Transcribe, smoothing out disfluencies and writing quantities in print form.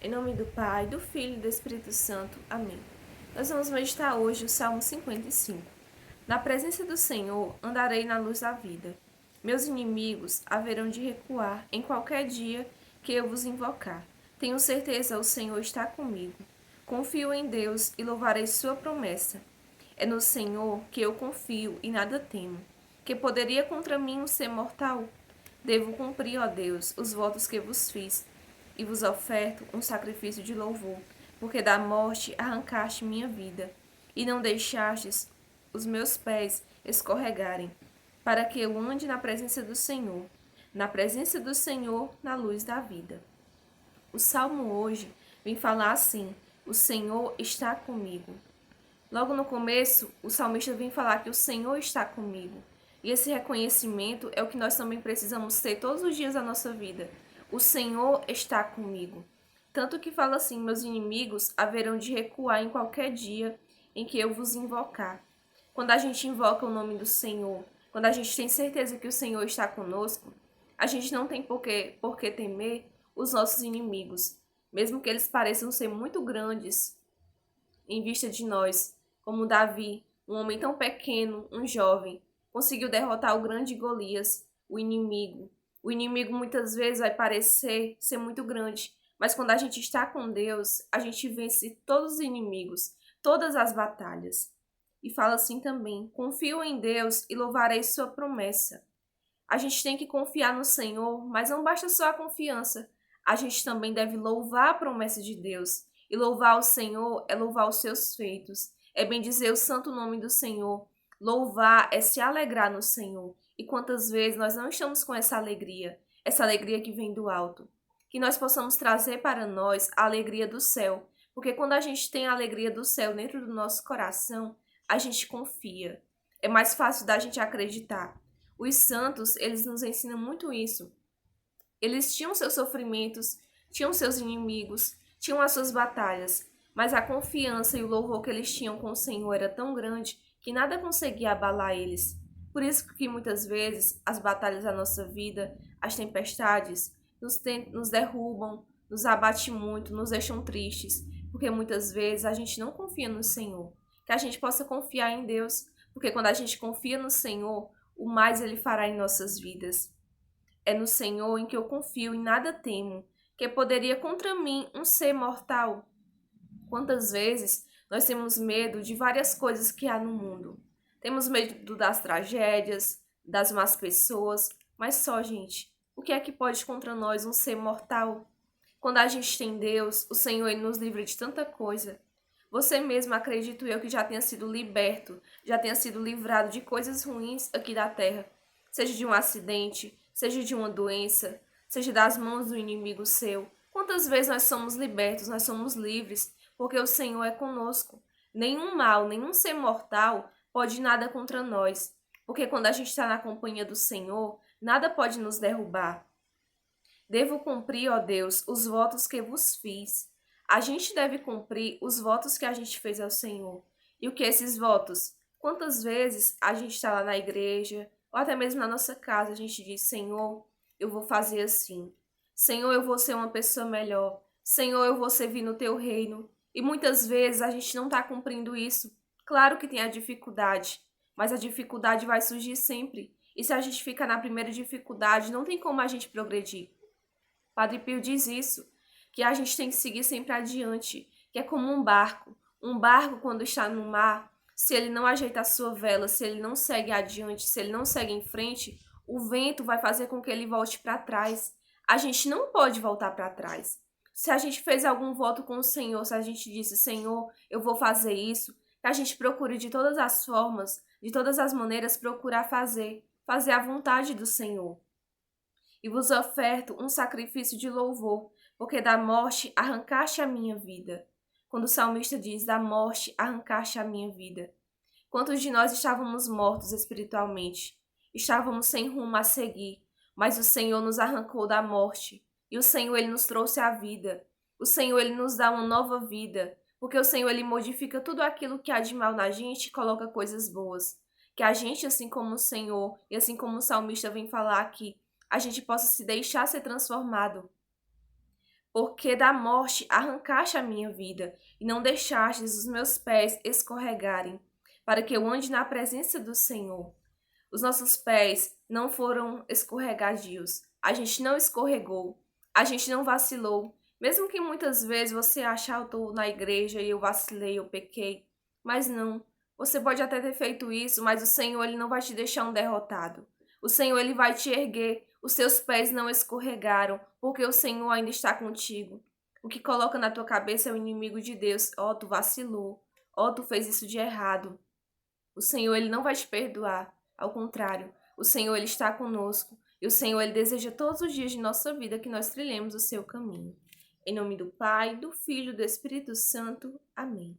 Em nome do Pai, do Filho e do Espírito Santo. Amém. Nós vamos meditar hoje o Salmo 55. Na presença do Senhor andarei na luz da vida. Meus inimigos haverão de recuar em qualquer dia que eu vos invocar. Tenho certeza o Senhor está comigo. Confio em Deus e louvarei sua promessa. É no Senhor que eu confio e nada temo. Que poderia contra mim um ser mortal? Devo cumprir, ó Deus, os votos que vos fiz, e vos oferto um sacrifício de louvor, porque da morte arrancaste minha vida, e não deixastes os meus pés escorregarem, para que eu ande na presença do Senhor, na luz da vida. O salmo hoje vem falar assim: o Senhor está comigo. Logo no começo, o salmista vem falar que o Senhor está comigo. E esse reconhecimento é o que nós também precisamos ter todos os dias da nossa vida. O Senhor está comigo. Tanto que fala assim: meus inimigos haverão de recuar em qualquer dia em que eu vos invocar. Quando a gente invoca o nome do Senhor, quando a gente tem certeza que o Senhor está conosco, a gente não tem por que temer os nossos inimigos, mesmo que eles pareçam ser muito grandes em vista de nós, como Davi, um homem tão pequeno, um jovem, conseguiu derrotar o grande Golias, o inimigo. O inimigo muitas vezes vai parecer ser muito grande, mas quando a gente está com Deus, a gente vence todos os inimigos, todas as batalhas. E fala assim também: confio em Deus e louvarei sua promessa. A gente tem que confiar no Senhor, mas não basta só a confiança. A gente também deve louvar a promessa de Deus. E louvar o Senhor é louvar os seus feitos. É bendizer o santo nome do Senhor. Louvar é se alegrar no Senhor. E quantas vezes nós não estamos com essa alegria que vem do alto. Que nós possamos trazer para nós a alegria do céu. Porque quando a gente tem a alegria do céu dentro do nosso coração, a gente confia. É mais fácil da gente acreditar. Os santos, eles nos ensinam muito isso. Eles tinham seus sofrimentos, tinham seus inimigos, tinham as suas batalhas, mas a confiança e o louvor que eles tinham com o Senhor era tão grande que nada conseguia abalar eles. Por isso que muitas vezes as batalhas da nossa vida, as tempestades, nos derrubam, nos abatem muito, nos deixam tristes, porque muitas vezes a gente não confia no Senhor. Que a gente possa confiar em Deus, porque quando a gente confia no Senhor, o mais Ele fará em nossas vidas. É no Senhor em que eu confio e nada temo, que poderia contra mim um ser mortal. Quantas vezes nós temos medo de várias coisas que há no mundo. Temos medo das tragédias, das más pessoas, mas só, gente, o que é que pode contra nós um ser mortal? Quando a gente tem Deus, o Senhor ele nos livra de tanta coisa. Você mesmo, acredito eu, que já tenha sido liberto, já tenha sido livrado de coisas ruins aqui da terra, seja de um acidente, seja de uma doença, seja das mãos do inimigo seu. Quantas vezes nós somos libertos, nós somos livres, porque o Senhor é conosco. Nenhum mal, nenhum ser mortal pode nada contra nós, porque quando a gente está na companhia do Senhor, nada pode nos derrubar. Devo cumprir, ó Deus, os votos que vos fiz. A gente deve cumprir os votos que a gente fez ao Senhor. E o que esses votos? Quantas vezes a gente está lá na igreja, ou até mesmo na nossa casa, a gente diz: Senhor, eu vou fazer assim. Senhor, eu vou ser uma pessoa melhor. Senhor, eu vou servir no teu reino. E muitas vezes a gente não está cumprindo isso. Claro que tem a dificuldade, mas a dificuldade vai surgir sempre. E se a gente fica na primeira dificuldade, não tem como a gente progredir. Padre Pio diz isso, que a gente tem que seguir sempre adiante, que é como um barco. Um barco, quando está no mar, se ele não ajeita a sua vela, se ele não segue adiante, se ele não segue em frente, o vento vai fazer com que ele volte para trás. A gente não pode voltar para trás. Se a gente fez algum voto com o Senhor, se a gente disse: Senhor, eu vou fazer isso, que a gente procure de todas as formas, de todas as maneiras, procurar fazer a vontade do Senhor. E vos oferto um sacrifício de louvor, porque da morte arrancaste a minha vida. Quando o salmista diz: da morte arrancaste a minha vida. Quantos de nós estávamos mortos espiritualmente? Estávamos sem rumo a seguir, mas o Senhor nos arrancou da morte. E o Senhor, Ele nos trouxe a vida. O Senhor, Ele nos dá uma nova vida, porque o Senhor, Ele modifica tudo aquilo que há de mal na gente e coloca coisas boas. Que a gente, assim como o Senhor, e assim como o salmista vem falar aqui, a gente possa se deixar ser transformado porque da morte arrancaste a minha vida e não deixastes os meus pés escorregarem, para que eu ande na presença do Senhor. Os nossos pés não foram escorregadios. A gente não escorregou. A gente não vacilou. Mesmo que muitas vezes você ache, eu estou na igreja e eu vacilei, eu pequei. Mas não. Você pode até ter feito isso, mas o Senhor ele não vai te deixar um derrotado. O Senhor ele vai te erguer. Os seus pés não escorregaram, porque o Senhor ainda está contigo. O que coloca na tua cabeça é o inimigo de Deus. Ó, tu vacilou. Ó, tu fez isso de errado. O Senhor ele não vai te perdoar. Ao contrário, o Senhor ele está conosco. E o Senhor ele deseja todos os dias de nossa vida que nós trilhemos o seu caminho. Em nome do Pai, do Filho e do Espírito Santo. Amém.